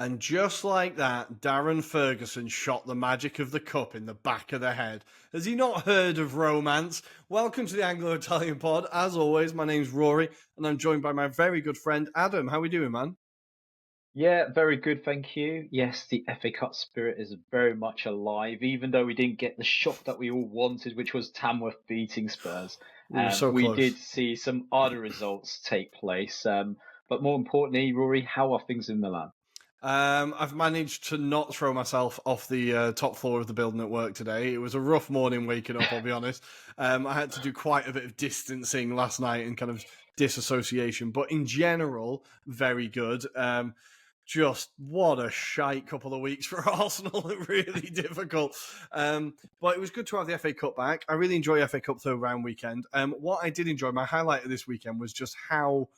And just like that, Darren Ferguson shot the magic of the cup in the back of the head. Has he not heard of romance? Welcome to the Anglo-Italian pod. As always, my name's Rory, and I'm joined by my very good friend Adam. How are we doing, man? Yeah, very good, thank you. Yes, the FA Cup spirit is very much alive, even though we didn't get the shock that we all wanted, which was Tamworth beating Spurs. We were so We did close. see some other results take place, but more importantly, Rory, how are things in Milan? I've managed to not throw myself off the top floor of the building at work today. It was a rough morning waking up, I'll be honest. I had to do quite a bit of distancing last night and kind of disassociation, but in general, very good. Just what a shite couple of weeks for Arsenal. Really difficult. But it was good to have the FA Cup back. I really enjoy FA Cup third round weekend. What I did enjoy, my highlight of this weekend was just how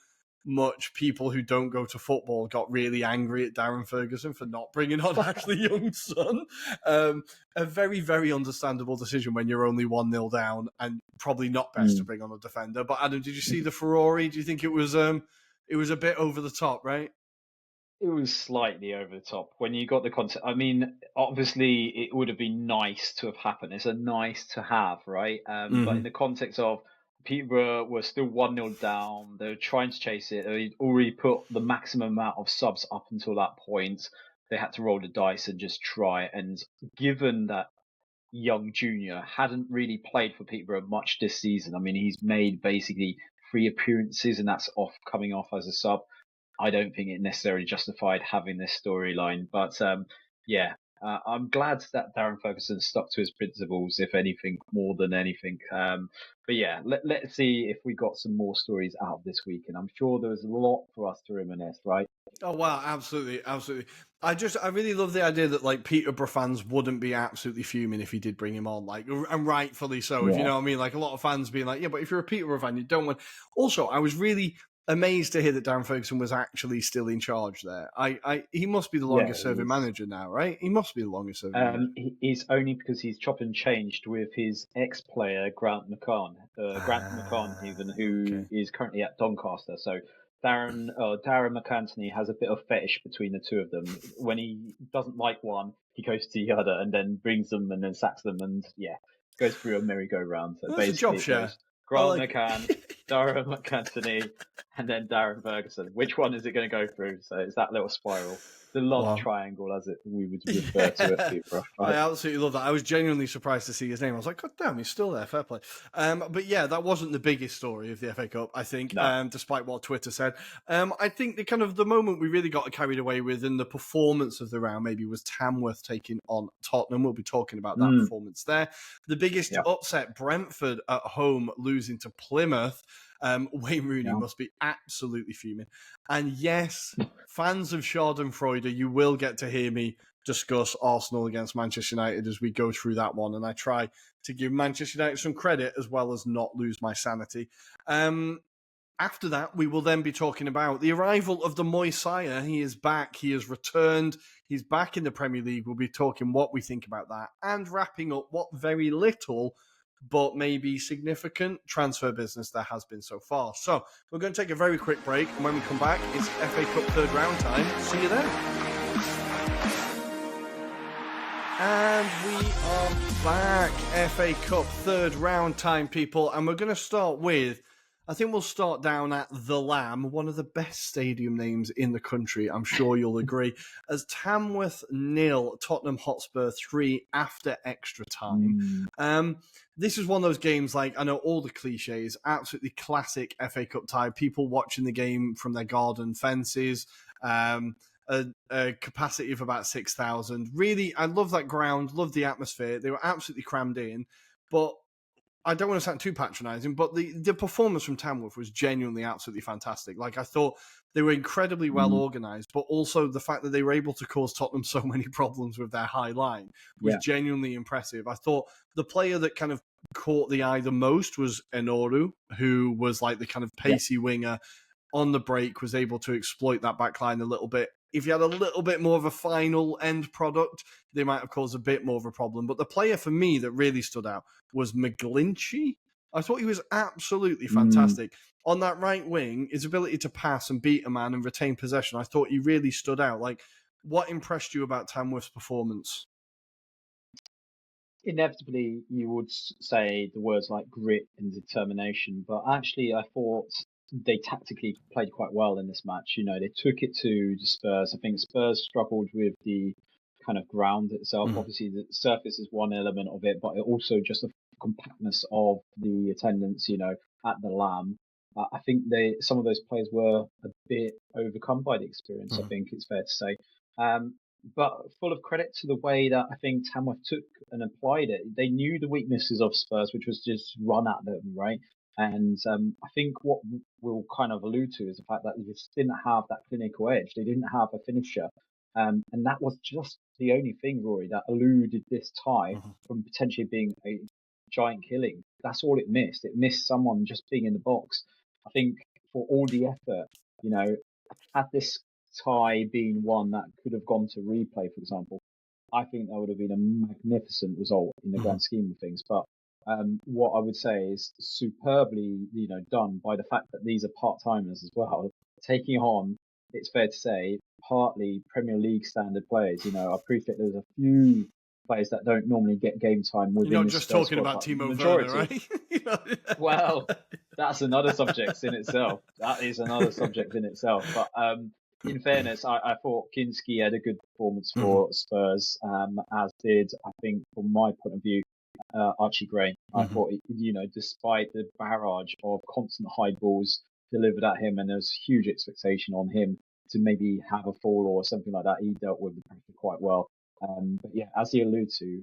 much people who don't go to football got really angry at Darren Ferguson for not bringing on Ashley Young's son. A very, very understandable decision when you're only 1-0 down and probably not best to bring on a defender. But Adam, did you see the Ferrari? Do you think it was a bit over the top, right? It was slightly over the top when you got the concept. I mean, obviously, it would have been nice to have happened. It's a nice to have, right? But in Mm-hmm. the context of Peterborough were still 1-0 down, they were trying to chase it. They'd already put the maximum amount of subs up until that point. They had to roll the dice and just try. And given that young junior hadn't really played for Peterborough much this season, I mean, he's made basically 3 appearances, and that's off coming off as a sub. I don't think it necessarily justified having this storyline. But yeah, I'm glad that Darren Ferguson stuck to his principles, if anything, more than anything. But yeah, let's see if we got some more stories out of this week. And I'm sure there was a lot for us to reminisce, right? Oh wow, absolutely, absolutely. I really love the idea that like Peterborough fans wouldn't be absolutely fuming if he did bring him on, like, and rightfully so. If you Yeah. know what I mean, like a lot of fans being like, yeah, but if you're a Peterborough fan, you don't want. Also, I was really amazed to hear that Darren Ferguson was actually still in charge there. He must be the Yeah, longest he serving is. manager now, right? He must be the longest serving manager. It's only because he's chopped and changed with his ex-player Grant McCann, even who Okay. is currently at Doncaster. So Darren McAntony has a bit of fetish between the two of them. When he doesn't like one, he goes to the other and then brings them and then sacks them, and yeah, goes through a merry-go-round. So Well, that's a basically, job it share. goes I Grant like McCann, it. Darren McAntony, and then Darren Ferguson. Which one is it going to go through? So it's that little spiral, the love Wow. triangle, as we would refer to it, Yeah, Peterborough, I right? absolutely love that. I was genuinely surprised to see his name. I was like, God damn, he's still there. Fair play. But yeah, that wasn't the biggest story of the FA Cup, I think, No. despite what Twitter said. I think the kind of the moment we really got carried away with in the performance of the round maybe was Tamworth taking on Tottenham. We'll be talking about that Mm, performance there. The biggest yeah, upset, Brentford at home losing to Plymouth. Wayne Rooney yeah. must be absolutely fuming. And yes, fans of Schadenfreude, you will get to hear me discuss Arsenal against Manchester United as we go through that one. And I try to give Manchester United some credit as well as not lose my sanity. After that, we will then be talking about the arrival of the Moisire. He is back. He has returned. He's back in the Premier League. We'll be talking what we think about that and wrapping up what very little but maybe significant transfer business there has been so far. So we're going to take a very quick break. And when we come back, it's FA Cup third round time. See you then. And we are back, FA Cup third round time, people. And we're going to start with, I think we'll start down at The Lamb, one of the best stadium names in the country. I'm sure you'll agree. As Tamworth 0, Tottenham Hotspur 3 after extra time. Mm, This is one of those games, like, I know all the cliches, absolutely classic FA Cup tie. People watching the game from their garden fences. A capacity of about 6,000. Really, I love that ground, love the atmosphere. They were absolutely crammed in, but I don't want to sound too patronising, but the performance from Tamworth was genuinely absolutely fantastic. Like, I thought they were incredibly well mm, organised, but also the fact that they were able to cause Tottenham so many problems with their high line was yeah, genuinely impressive. I thought the player that kind of caught the eye the most was Enoru, who was like the kind of yeah, pacey winger on the break, was able to exploit that backline a little bit. If you had a little bit more of a final end product, they might have caused a bit more of a problem. But the player for me that really stood out was McGlinchey. I thought he was absolutely mm, fantastic. On that right wing, his ability to pass and beat a man and retain possession, I thought he really stood out. Like, what impressed you about Tamworth's performance? Inevitably, you would say the words like grit and determination, but actually, I thought they tactically played quite well in this match. They took it to the Spurs. I think Spurs struggled with the kind of ground itself. Mm-hmm. Obviously, the surface is one element of it, but it also just the compactness of the attendance, at the Lamb. I think some of those players were a bit overcome by the experience. I Mm-hmm. think it's fair to say. Um, but full of credit to the way that I think Tamworth took and applied it. They knew the weaknesses of Spurs, which was just run at them, right? And I think what we'll kind of allude to is the fact that they just didn't have that clinical edge. They didn't have a finisher. And that was just the only thing, Rory, that eluded this tie Mm-hmm. from potentially being a giant killing. That's all it missed. It missed someone just being in the box. I think for all the effort, you know, had this tie been one that could have gone to replay, for example, I think that would have been a magnificent result in the Mm-hmm. grand scheme of things. But what I would say is superbly, done by the fact that these are part timers as well, taking on, it's fair to say, partly Premier League standard players. I appreciate there's a few players that don't normally get game time You're within not the just Spurs talking squad, about but Timo Werner, majority. right? Well, that's another subject in itself. That is another subject in itself. But in fairness, I thought Kinski had a good performance Mm-hmm. for Spurs, as did, I think, from my point of view, Archie Gray. I Mm-hmm. thought, despite the barrage of constant high balls delivered at him, and there was huge expectation on him to maybe have a fall or something like that, he dealt with the pressure quite well. But yeah, as you allude to,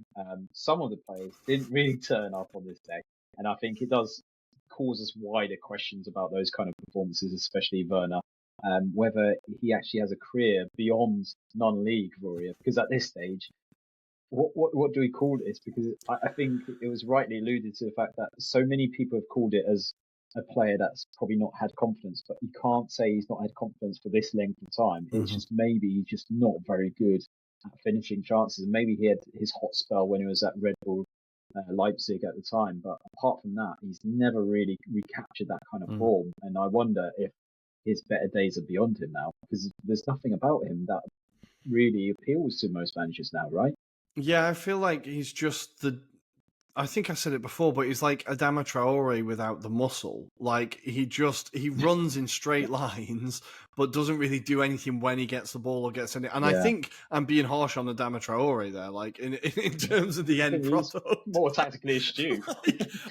some of the players didn't really turn up on this day. And I think it does cause us wider questions about those kind of performances, especially Werner, whether he actually has a career beyond non-league, Rory. Because at this stage, what do we call this? Because I think it was rightly alluded to the fact that so many people have called it as a player that's probably not had confidence, but you can't say he's not had confidence for this length of time. It's Mm-hmm. just maybe he's just not very good at finishing chances. Maybe he had his hot spell when he was at Red Bull Leipzig at the time, but apart from that, he's never really recaptured that kind of Mm-hmm. form. And I wonder if his better days are beyond him now, because there's nothing about him that really appeals to most managers now, right? Yeah, I feel like he's just I think I said it before, but he's like Adama Traore without the muscle. Like he runs in straight lines, but doesn't really do anything when he gets the ball or gets any. And I Yeah. think I'm being harsh on Adama Traore there, like in terms of the I end think he's product. more tactically astute.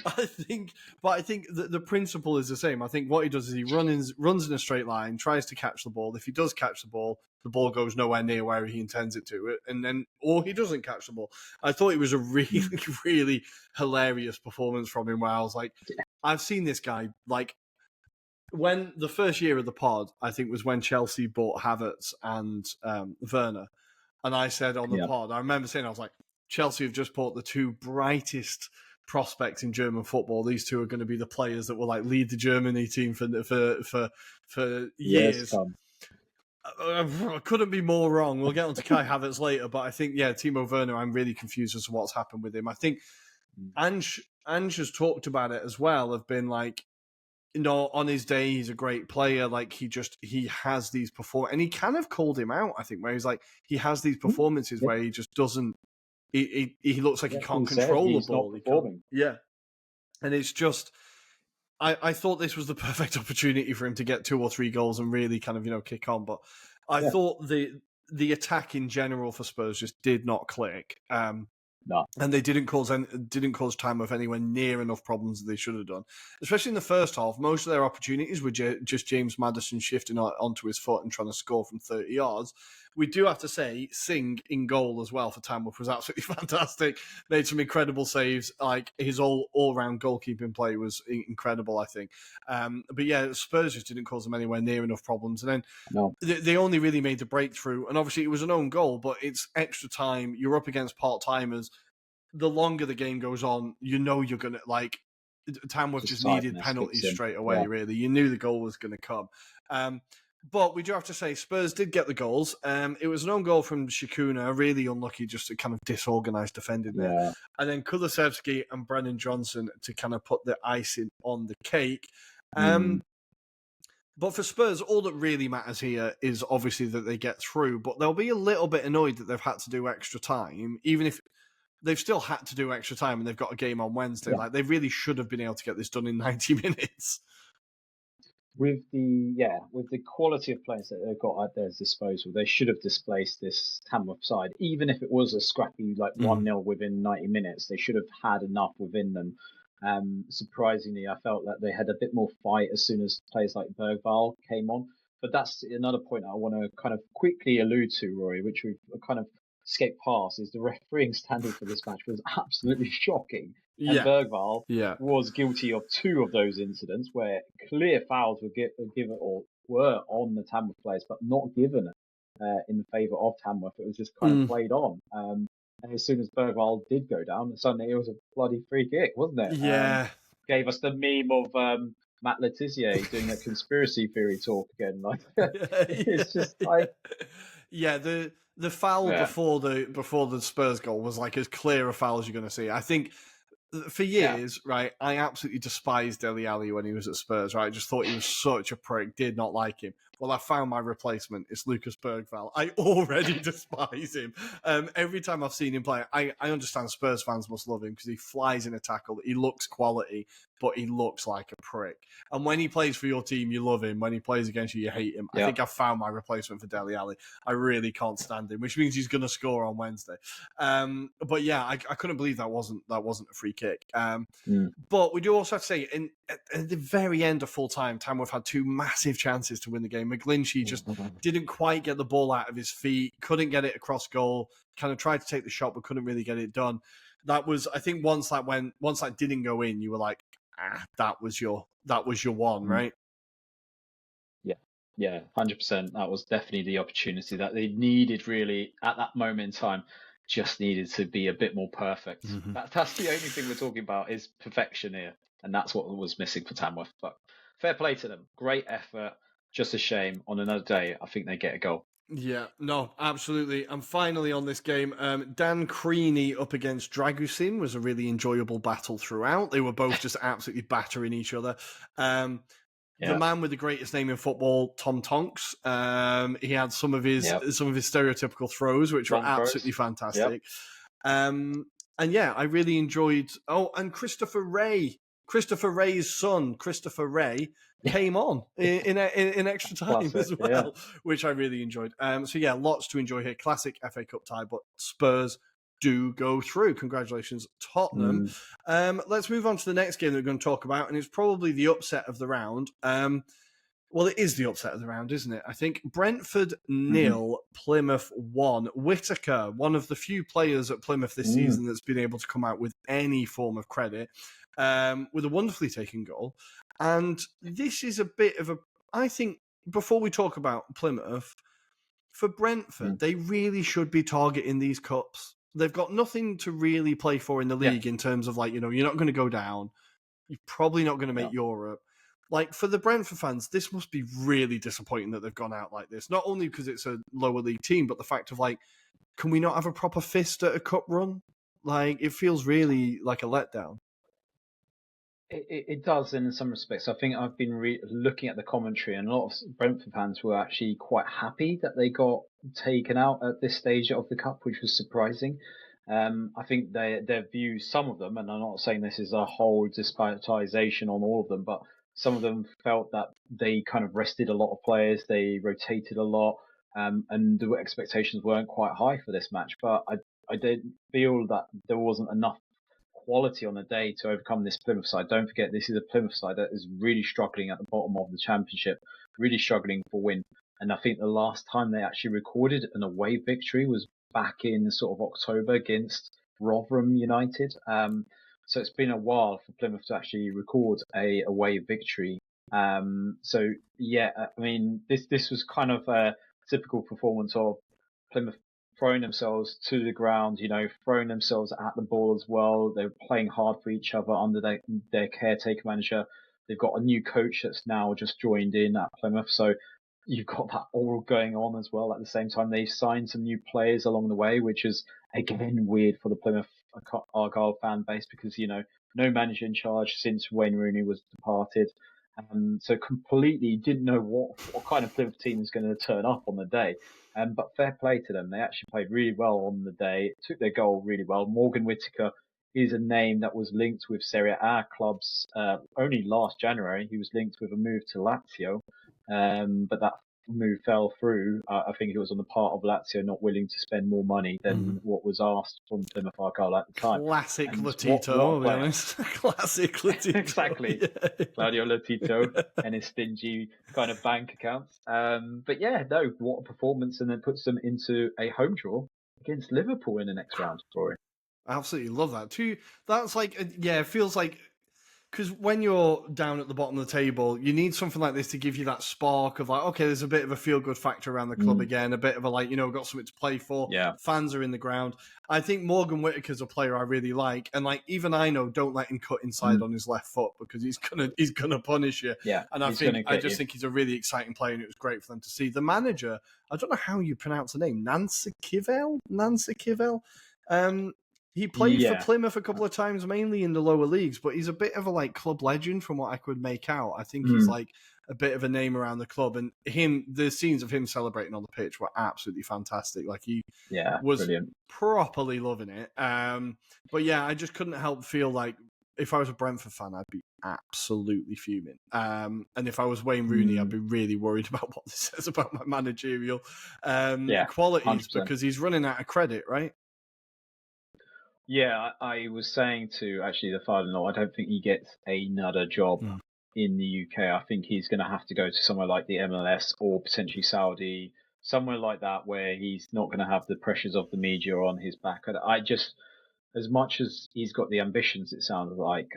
I think the principle is the same. I think what he does is he runs in a straight line, tries to catch the ball. If he does catch the ball goes nowhere near where he intends it to, and then or he doesn't catch the ball. I thought it was a really, really hilarious performance from him where I was like, I've seen this guy, like, when the first year of the pod, I think was when Chelsea bought Havertz and Werner. And I said on the Yeah. pod, I remember saying, I was like, Chelsea have just bought the two brightest prospects in German football. These two are going to be the players that will like lead the Germany team for Years to years. come. I couldn't be more wrong. We'll get on to Kai Havertz later, but I think, yeah, Timo Werner, I'm really confused as to what's happened with him. I think Ange has talked about it as well, of been like, on his day, he's a great player. Like, he has these and he kind of called him out, I think, where he's like, he has these performances Yeah. where he just doesn't, he looks like he can't He said control the he's not ball. performing. Yeah. And it's just, I thought this was the perfect opportunity for him to get 2 or 3 goals and really kind of, kick on. But I Yeah. thought the attack in general for Spurs just did not click. No. And they didn't cause Tamworth anywhere near enough problems that they should have done. Especially in the first half, most of their opportunities were just James Maddison shifting onto his foot and trying to score from 30 yards. We do have to say, Singh in goal as well for Tamworth was absolutely fantastic. Made some incredible saves. Like, his all-round goalkeeping play was incredible, I think. But yeah, Spurs just didn't cause them anywhere near enough problems. And then No. they only really made the breakthrough. And obviously it was an own goal, but it's extra time. You're up against part-timers. The longer the game goes on, you're going to, like, Tamworth just needed penalties straight away, really. You knew the goal was going to come. But we do have to say, Spurs did get the goals. It was an own goal from Shikuna, really unlucky, just a kind of disorganised defending there. And then Kulusevski and Brennan Johnson to kind of put the icing on the cake. But for Spurs, all that really matters here is obviously that they get through, but they'll be a little bit annoyed that they've had to do extra time, even if they've still had to do extra time and they've got a game on Wednesday. Yeah. Like, they really should have been able to get this done in 90 minutes. With the quality of players that they've got at their disposal, they should have displaced this Tamworth side. Even if it was a scrappy like 1-0 within 90 minutes, they should have had enough within them. Surprisingly, I felt that they had a bit more fight as soon as players like Bergvall came on. But that's another point I want to kind of quickly allude to, Rory, which we've kind of escaped past, is the refereeing standard for this match was absolutely shocking. And Yeah. Bergvall Yeah. was guilty of 2 of those incidents where clear fouls were given or were on the Tamworth players, but not given in the favour of Tamworth. It was just kind of played on. And as soon as Bergvall did go down, suddenly it was a bloody free kick, wasn't it? Yeah. Gave us the meme of Matt Letizia doing that conspiracy theory talk again. Like it's just like the foul before the Spurs goal was like as clear a foul as you're going to see. I think for years, right, I absolutely despised Dele Alli when he was at Spurs, right? I just thought he was such a prick, did not like him. Well, I found my replacement. It's Lucas Bergvall. I already despise him. Every time I've seen him play, I understand Spurs fans must love him because he flies in a tackle. He looks quality, but he looks like a prick. And when he plays for your team, you love him. When he plays against you, you hate him. I think I've found my replacement for Dele Alli. I really can't stand him, which means he's going to score on Wednesday. But yeah, I couldn't believe that wasn't a free kick. But we do also have to say, at the very end of full time, Tamworth had 2 massive chances to win the game. McGlinchey just didn't quite get the ball out of his feet, couldn't get it across goal, kind of tried to take the shot, but couldn't really get it done. That was, I think, once that didn't go in, you were like, that was your one, right? Yeah, 100%. That was definitely the opportunity that they needed really at that moment in time. Just needed to be a bit more perfect. That's the only thing we're talking about is perfection here. And that's what was missing for Tamworth. But fair play to them. Great effort. Just a shame. On another day, I think they get a goal. Yeah, no, absolutely. And finally on this game, Dan Creaney up against Dragusin was a really enjoyable battle throughout. They were both just absolutely battering each other. The man with the greatest name in football, Tom Tonks. He had some of his stereotypical throws, which were absolutely fantastic. And yeah, I really enjoyed. Oh, and Christopher Ray's son, Christopher Ray, came on in extra time as well, which I really enjoyed. So yeah, lots to enjoy here. Classic FA Cup tie, but Spurs do go through. Congratulations, Tottenham. Let's move on to the next game that we're going to talk about, and it's probably the upset of the round. Well, it is the upset of the round, isn't it? I think Brentford 0, Plymouth 1. Whittaker, one of the few players at Plymouth this season that's been able to come out with any form of credit, with a wonderfully taken goal. And this is a bit of a... I think, before we talk about Plymouth, for Brentford, they really should be targeting these cups. They've got nothing to really play for in the league in terms of, like, you're not going to go down. You're probably not going to make Europe. Like, for the Brentford fans, this must be really disappointing that they've gone out like this. Not only because it's a lower league team, but the fact of, like, can we not have a proper fist at a cup run? Like, it feels really like a letdown. It does in some respects. I think I've been looking at the commentary, and a lot of Brentford fans were actually quite happy that they got taken out at this stage of the cup, which was surprising. I think their views, some of them, and I'm not saying this is a whole dispartization on all of them, but some of them felt that they kind of rested a lot of players, they rotated a lot, and the expectations weren't quite high for this match. But I didn't feel that there wasn't enough quality on the day to overcome this Plymouth side. Don't forget, this is a Plymouth side that is really struggling at the bottom of the championship, really struggling for win. And I think the last time they actually recorded an away victory was back in sort of October against Rotherham United. So it's been a while for Plymouth to actually record a away victory. So yeah, I mean, this was kind of a typical performance of Plymouth throwing themselves to the ground, throwing themselves at the ball as well. They're playing hard for each other under their caretaker manager. They've got a new coach that's now just joined in at Plymouth. So you've got that all going on as well. At the same time, they've signed some new players along the way, which is, again, weird for the Plymouth Argyle fan base because, no manager in charge since Wayne Rooney was departed. So completely didn't know what kind of Plymouth team was going to turn up on the day. But fair play to them. They actually played really well on the day, took their goal really well. Morgan Whittaker is a name that was linked with Serie A clubs only last January. He was linked with a move to Lazio, but that move fell through. I think it was on the part of Lazio not willing to spend more money than what was asked from Plymouth Argyle at the time. Classic And Latito, what a I'll be player. honest. Classic Latito. Exactly. Yeah. Claudio Lotito and his stingy kind of bank accounts. But yeah, no, what a performance, and then puts them into a home draw against Liverpool in the next round, Rory. I absolutely love that too. That's like, yeah, it feels like, because when you're down at the bottom of the table, you need something like this to give you that spark of like, okay, there's a bit of a feel good factor around the club again, a bit of a like, got something to play for. Yeah. Fans are in the ground. I think Morgan Whittaker's a player I really like, and like even I know, don't let him cut inside on his left foot because he's gonna punish you. Yeah, and I think he's a really exciting player, and it was great for them to see. The manager, I don't know how you pronounce the name, Nancy Kivel. He played for Plymouth a couple of times, mainly in the lower leagues, but he's a bit of a like club legend from what I could make out. I think he's like a bit of a name around the club, and the scenes of him celebrating on the pitch were absolutely fantastic. Like he was brilliant. properly loving it. But yeah, I just couldn't help feel like if I was a Brentford fan, I'd be absolutely fuming. And if I was Wayne Rooney, I'd be really worried about what this says about my managerial qualities 100%. because he's running out of credit, right? Yeah, I was saying to actually the father-in-law, I don't think he gets another job in the UK. I think he's going to have to go to somewhere like the MLS or potentially Saudi, somewhere like that where he's not going to have the pressures of the media on his back. I just, as much as he's got the ambitions, it sounds like,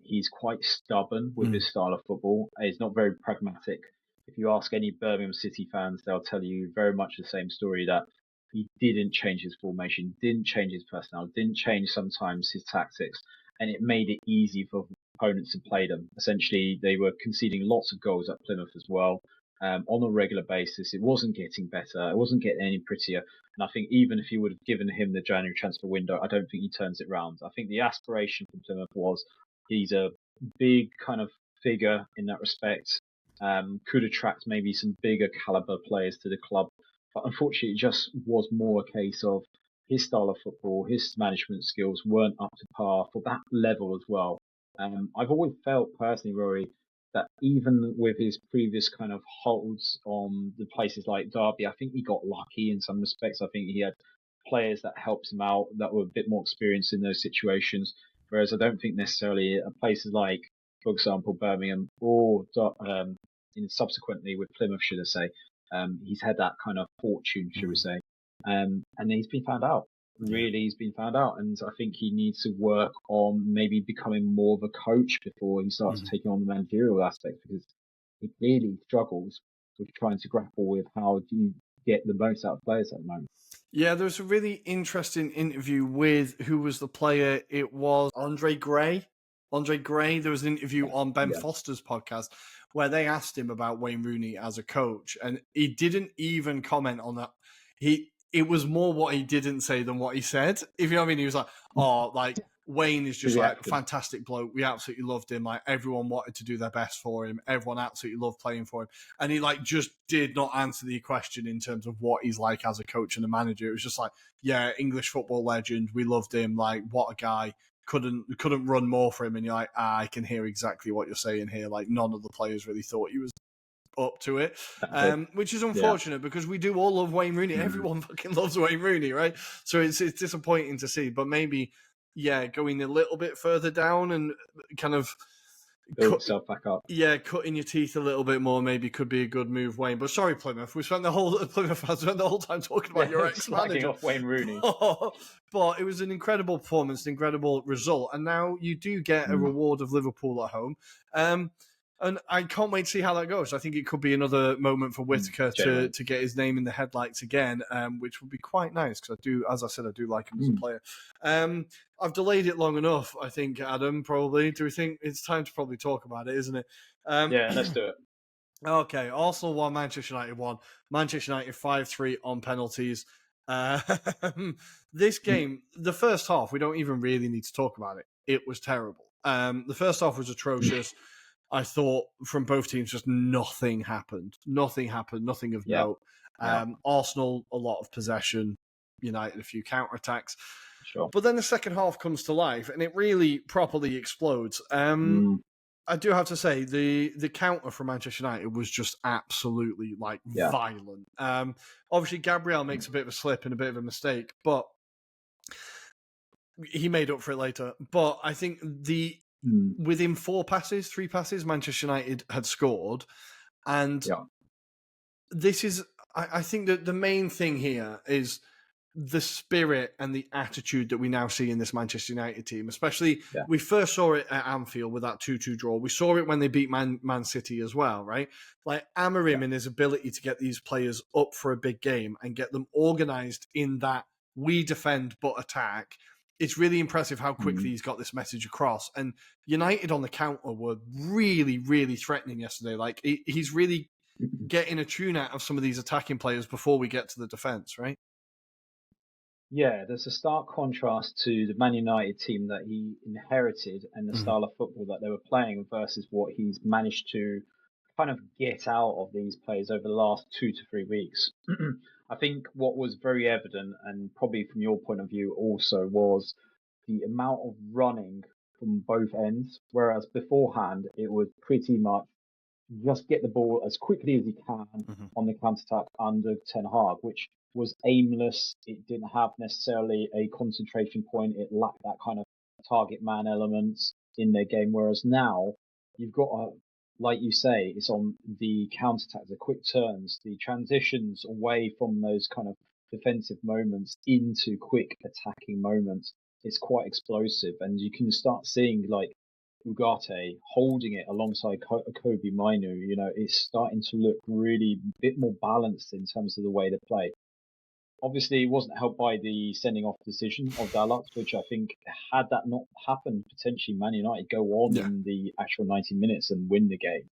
he's quite stubborn with his style of football. He's not very pragmatic. If you ask any Birmingham City fans, they'll tell you very much the same story, that he didn't change his formation, didn't change his personnel, didn't change sometimes his tactics, and it made it easy for opponents to play them. Essentially, they were conceding lots of goals at Plymouth as well, on a regular basis. It wasn't getting better. It wasn't getting any prettier. And I think even if you would have given him the January transfer window, I don't think he turns it round. I think the aspiration from Plymouth was he's a big kind of figure in that respect, could attract maybe some bigger caliber players to the club. But unfortunately, it just was more a case of his style of football, his management skills weren't up to par for that level as well. I've always felt personally, Rory, that even with his previous kind of holds on the places like Derby, I think he got lucky in some respects. I think he had players that helped him out that were a bit more experienced in those situations. Whereas I don't think necessarily at places like, for example, Birmingham or subsequently with Plymouth, should I say, he's had that kind of fortune, should we say. And he's been found out. Really, he's been found out. And I think he needs to work on maybe becoming more of a coach before he starts taking on the managerial aspect, because he clearly struggles with trying to grapple with how do you get the most out of players at the moment. Yeah, there was a really interesting interview with, who was the player? It was Andre Gray. There was an interview on Ben Foster's podcast where they asked him about Wayne Rooney as a coach, and he didn't even comment on that. It was more what he didn't say than what he said. If you know what I mean, he was like, "Oh, like Wayne is just like a fantastic bloke. We absolutely loved him. Like everyone wanted to do their best for him. Everyone absolutely loved playing for him." And he like just did not answer the question in terms of what he's like as a coach and a manager. It was just like, yeah, English football legend. We loved him. Like what a guy. Couldn't run more for him. And you're like, I can hear exactly what you're saying here. Like none of the players really thought he was up to it, which is unfortunate because we do all love Wayne Rooney. Everyone fucking loves Wayne Rooney, right? So it's disappointing to see, but maybe, going a little bit further down and kind of build yourself back up. Yeah, cutting your teeth a little bit more maybe could be a good move, Wayne. But sorry, Plymouth, we spent the whole time talking about your ex-manager, off Wayne Rooney. But it was an incredible performance, an incredible result, and now you do get a reward of Liverpool at home. And I can't wait to see how that goes. I think it could be another moment for Whittaker to get his name in the headlights again, which would be quite nice because I do, as I said, I do like him as a player. I've delayed it long enough, I think, Adam, probably. Do we think it's time to probably talk about it, isn't it? Yeah, let's do it. Okay, Arsenal 1, Manchester United 1. Manchester United 5-3 on penalties. This game, the first half, we don't even really need to talk about it. It was terrible. The first half was atrocious. I thought from both teams, just nothing happened. Nothing happened. Nothing of Yeah, note. yeah, Arsenal, a lot of possession. United, a few counterattacks. sure. But then the second half comes to life, and it really properly explodes. Mm, I do have to say the counter from Manchester United was just absolutely like yeah. violent. Obviously, Gabriel makes a bit of a slip and a bit of a mistake, but he made up for it later. But I think Mm, within three passes, Manchester United had scored, and yeah, this is I think that the main thing here is the spirit and the attitude that we now see in this Manchester United team. Especially, yeah, we first saw it at Anfield with that 2-2 draw. We saw it when they beat Man City as well, right? Like yeah. Amorim and his ability to get these players up for a big game and get them organised in that we defend but attack. It's really impressive how quickly Mm. he's got this message across. And United on the counter were really, really threatening yesterday. Like he's really getting a tune out of some of these attacking players before we get to the defence, right? Yeah, there's a stark contrast to the Man United team that he inherited and the Mm-hmm. style of football that they were playing versus what he's managed to kind of get out of these players over the last 2 to 3 weeks. I think what was very evident, and probably from your point of view also, was the amount of running from both ends. Whereas beforehand, it was pretty much just get the ball as quickly as he can Mm-hmm. on the counter attack under Ten Hag, which was aimless. It didn't have necessarily a concentration point. It lacked that kind of target man elements in their game. Whereas now you've got like you say, it's on the counter attack, the quick turns, the transitions away from those kind of defensive moments into quick attacking moments. It's quite explosive, and you can start seeing like Ugarte holding it alongside Kobe Mainu. It's starting to look really a bit more balanced in terms of the way they play. Obviously, it wasn't helped by the sending off decision of Dalot, which I think had that not happened, potentially Man United go on Yeah. in the actual 90 minutes and win the game.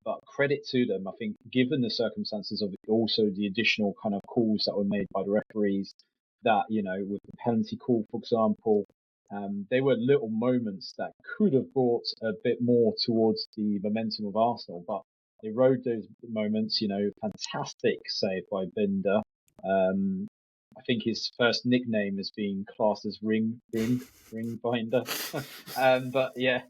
But credit to them, I think, given the circumstances of it, also the additional kind of calls that were made by the referees, that, with the penalty call, for example, they were little moments that could have brought a bit more towards the momentum of Arsenal, but they rode those moments, fantastic save by Binder. I think his first nickname is being classed as Ring Binder. But yeah,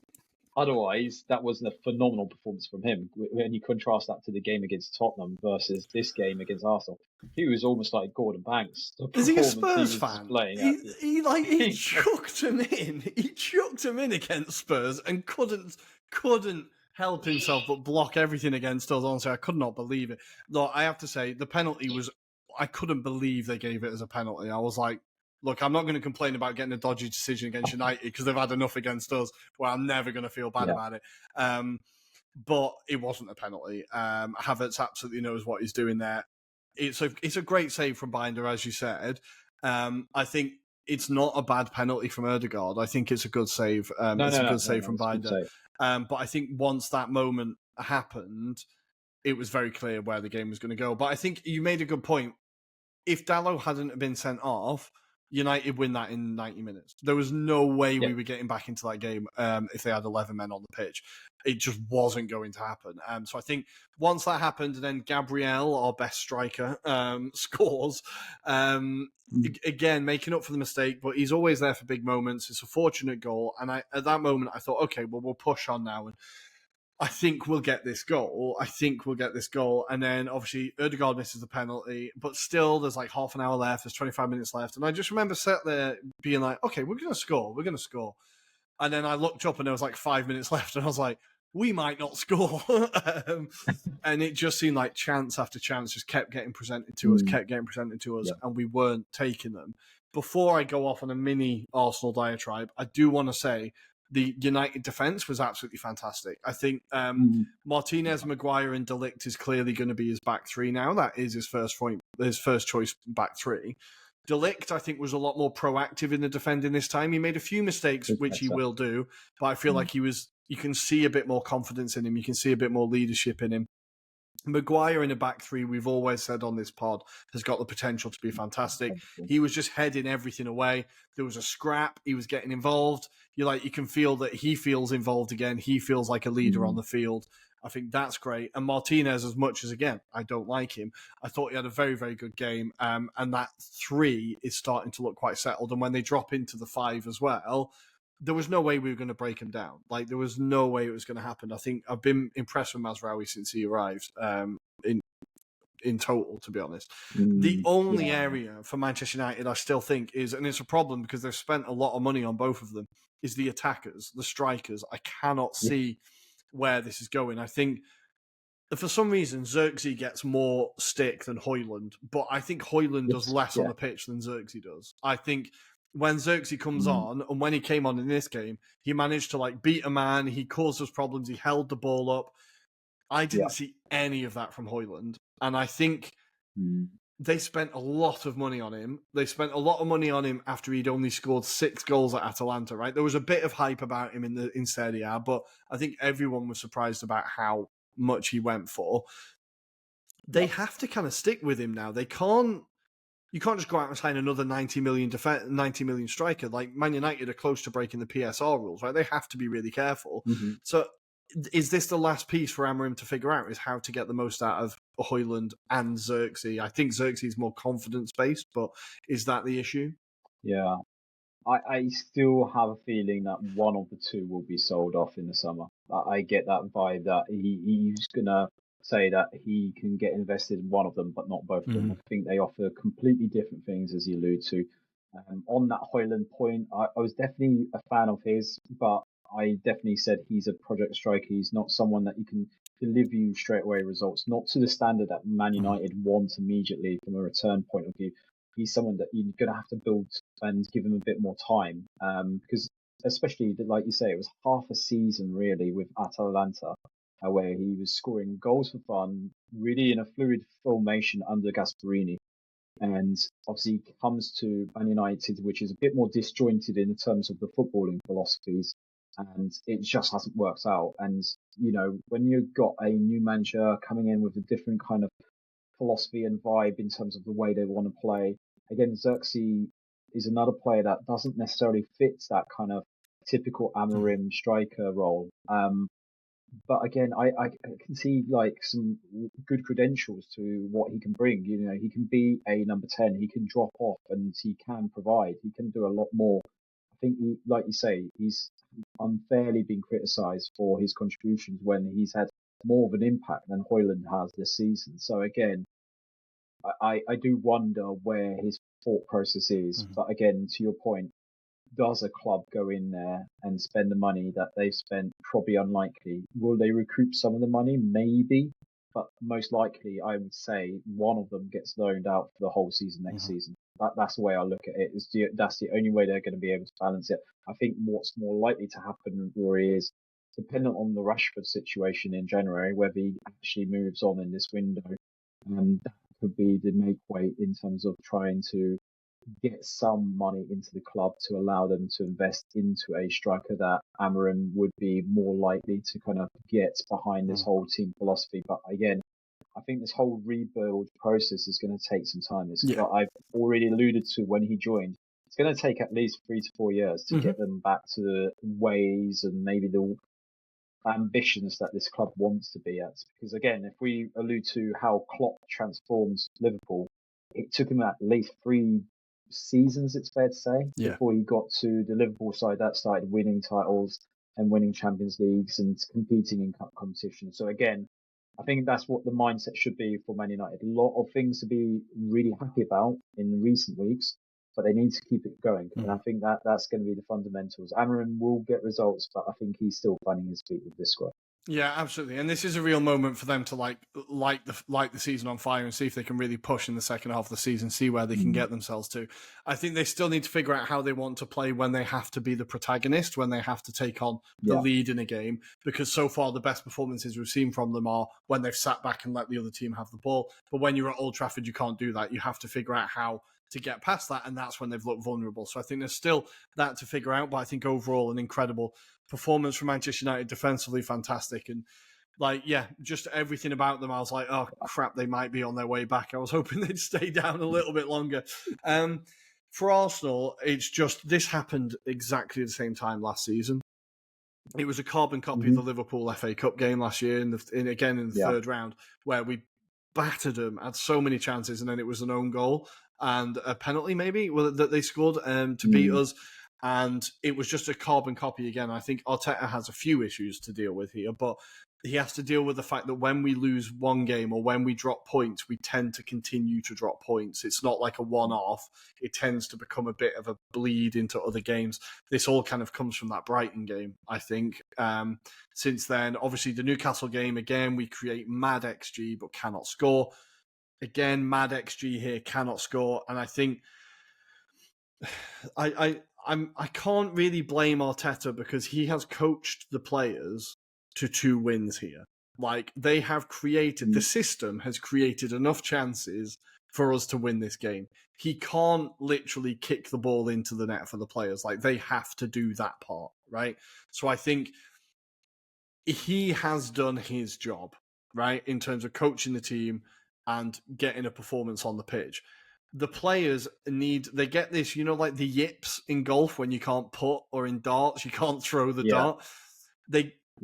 otherwise that wasn't a phenomenal performance from him. When you contrast that to the game against Tottenham versus this game against Arsenal, he was almost like Gordon Banks. The Is he a performance he Spurs was fan? displaying at He chucked him in. He chucked him in against Spurs and couldn't help himself but block everything against us. Honestly, I could not believe it. Though I have to say, the penalty was, I couldn't believe they gave it as a penalty. I was like, look, I'm not going to complain about getting a dodgy decision against United because they've had enough against us where I'm never going to feel bad yeah. about it. But it wasn't a penalty. Havertz absolutely knows what he's doing there. It's a great save from Binder, as you said. I think it's not a bad penalty from Ødegaard. I think it's a good save. It's a good save from It's a good Binder. save. But I think once that moment happened, it was very clear where the game was going to go. But I think you made a good point. If Dalot hadn't been sent off, United win that in 90 minutes. There was no way Yeah, we were getting back into that game if they had 11 men on the pitch. It just wasn't going to happen. So I think once that happened, and then Gabriel, our best striker, scores, again, making up for the mistake, but he's always there for big moments. It's a fortunate goal. And at that moment, I thought, okay, well, we'll push on now. And I think we'll get this goal. And then obviously Ødegaard misses the penalty, but still there's like half an hour left. There's 25 minutes left. And I just remember sat there being like, okay, we're going to score. And then I looked up and there was like 5 minutes left. And I was like, we might not score. And it just seemed like chance after chance just kept getting presented to us. yeah, And we weren't taking them. Before I go off on a mini Arsenal diatribe, I do want to say the United defence was absolutely fantastic. I think Martinez, Maguire, and De Ligt is clearly going to be his back three now. That is his first choice back three. De Ligt, I think, was a lot more proactive in the defending this time. He made a few mistakes, which he will do, but I feel like you can see a bit more confidence in him. You can see a bit more leadership in him. Maguire in a back three, we've always said on this pod, has got the potential to be fantastic. He was just heading everything away. There was a scrap. He was getting involved. You can feel that he feels involved again. He feels like a leader on the field. I think that's great. And Martinez, as much as, again, I don't like him, I thought he had a very, very good game. And that 3 is starting to look quite settled. And when they drop into the 5 as well, there was no way we were going to break him down. There was no way it was going to happen. I think I've been impressed with Mazraoui since he arrived in total, to be honest. The only area for Manchester United I still think is, and it's a problem because they've spent a lot of money on both of them, is the attackers, the strikers. I cannot see where this is going. I think for some reason Xerxes gets more stick than Højlund, but I think Højlund does less on the pitch than Xerxes does. I think when Xerxes comes on, and when he came on in this game, he managed to beat a man, he caused us problems, he held the ball up. I didn't see any of that from Højlund, and I think they spent a lot of money on him. They spent a lot of money on him after he'd only scored 6 goals at Atalanta, right? There was a bit of hype about him in Serie A, but I think everyone was surprised about how much he went for. They have to kind of stick with him now. You can't just go out and sign another 90 million striker. Man United are close to breaking the PSR rules, right? They have to be really careful. So is this the last piece for Amorim to figure out, is how to get the most out of Højlund and Xerxes? I think Xerxes is more confidence-based, but is that the issue? Yeah. I still have a feeling that one of the two will be sold off in the summer. I get that vibe that he's going to say that he can get invested in one of them, but not both of them. I think they offer completely different things, as you allude to. On that Højlund point, I was definitely a fan of his, but I definitely said he's a project striker. He's not someone that you can deliver you straight away results, not to the standard that Man United want immediately from a return point of view. He's someone that you're going to have to build and give him a bit more time, because especially, like you say, it was half a season really with Atalanta, where he was scoring goals for fun, really in a fluid formation under Gasperini. And obviously comes to Man United, which is a bit more disjointed in terms of the footballing philosophies, and it just hasn't worked out. And, when you've got a new manager coming in with a different kind of philosophy and vibe in terms of the way they want to play, again, Xerxes is another player that doesn't necessarily fit that kind of typical Amorim striker role. But again, I can see some good credentials to what he can bring. He can be a number 10. He can drop off and he can provide. He can do a lot more. I think, like you say, he's unfairly been criticised for his contributions when he's had more of an impact than Højlund has this season. So again, I do wonder where his thought process is. But again, to your point, does a club go in there and spend the money that they've spent? Probably unlikely. Will they recoup some of the money? Maybe. But most likely, I would say one of them gets loaned out for the whole season next season. That's the way I look at it. That's the only way they're going to be able to balance it. I think what's more likely to happen, Rory, is dependent on the Rashford situation in January, whether he actually moves on in this window. And that could be the make weight in terms of trying to get some money into the club to allow them to invest into a striker that Amorim would be more likely to kind of get behind this whole team philosophy. But again, I think this whole rebuild process is going to take some time. Like I've already alluded to when he joined, it's going to take at least 3 to 4 years to get them back to the ways and maybe the ambitions that this club wants to be at. Because again, if we allude to how Klopp transformed Liverpool, it took him at least 3 seasons, it's fair to say, before he got to the Liverpool side that started winning titles and winning Champions Leagues and competing in cup competition. So again, I think that's what the mindset should be for Man United. A lot of things to be really happy about in recent weeks, but they need to keep it going. And I think that's going to be the fundamentals. Amorim will get results, but I think he's still finding his feet with this squad. Yeah, absolutely. And this is a real moment for them to light the season on fire and see if they can really push in the second half of the season, see where they can get themselves to. I think they still need to figure out how they want to play when they have to be the protagonist, when they have to take on the lead in a game, because so far the best performances we've seen from them are when they've sat back and let the other team have the ball. But when you're at Old Trafford, you can't do that. You have to figure out how to get past that, and that's when they've looked vulnerable. So I think there's still that to figure out, but I think overall an incredible performance from Manchester United, defensively fantastic. And Like, yeah, just everything about them. I was like, oh crap, they might be on their way back. I was hoping they'd stay down a little bit longer. For Arsenal, it's just this happened exactly the same time last season. It was a carbon copy of the Liverpool FA Cup game last year, again in the third round, where we battered them, had so many chances, and then it was an own goal and a penalty, maybe, that they scored to beat us. And it was just a carbon copy again. I think Arteta has a few issues to deal with here, but he has to deal with the fact that when we lose one game or when we drop points, we tend to continue to drop points. It's not like a one-off. It tends to become a bit of a bleed into other games. This all kind of comes from that Brighton game, I think. Since then, obviously, the Newcastle game, again, we create mad XG but cannot score. Again, mad XG here, cannot score. And I think I can't really blame Arteta because he has coached the players to 2 wins here. Like, they have created, the system has created enough chances for us to win this game. He can't literally kick the ball into the net for the players. Like, they have to do that part, right? So I think he has done his job, right, in terms of coaching the team and getting a performance on the pitch. The players they get this, like the yips in golf when you can't putt, or in darts, you can't throw the dart.